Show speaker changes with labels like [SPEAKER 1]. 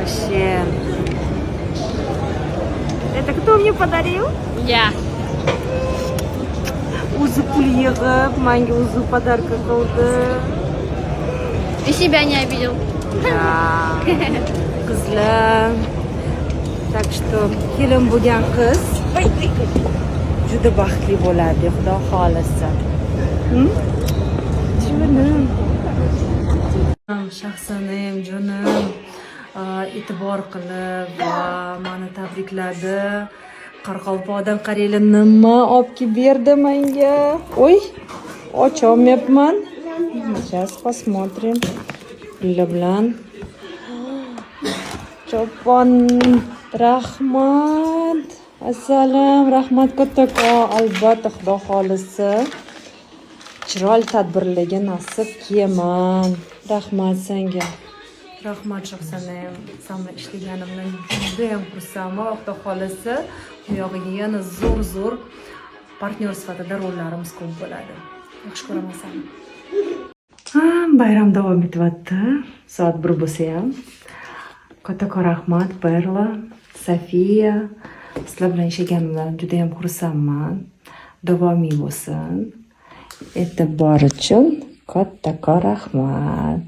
[SPEAKER 1] Вообще. Это кто мне подарил?
[SPEAKER 2] Я.
[SPEAKER 1] O'zi pul yig'ib, menga o'zi podarka qildi.
[SPEAKER 2] И себя не обидел.
[SPEAKER 1] Да. Qizlar. Так что kelin bo'lgan qiz juda baxtli bo'ladi, Xudo xolasa. Jonim. Shahzanim, jonim. E'tibor qilib va meni tabrikladi. Qoraqalpoqdan qaranglar nima olib berdi menga. Oy, ocholmayapman. Сейчас посмотрим. Pilla bilan. Chopon, rahmat. Assalom, rahmat kattakon. Albatta, Xudo xolisa. Chiroyli tadbirlarga nasib kiyaman. Rahmat senga. Rahmat Shahzanim. Sen bilan ishlaganimdan juda ham xursandman. Xudo xolasa, bu yog'iga yana zo'r partnyor sifatida rollarimiz ko'p bo'ladi. Yaxshi ko'raman seni. Bayram davom etyapti. Soat 1 bo'lsa ham. Kattakon rahmat Perla, Safiya. Sizlar bilan ishlaganimdan juda ham xursandman. Davomiy bo'lsin. E'tibor uchun kattakon rahmat.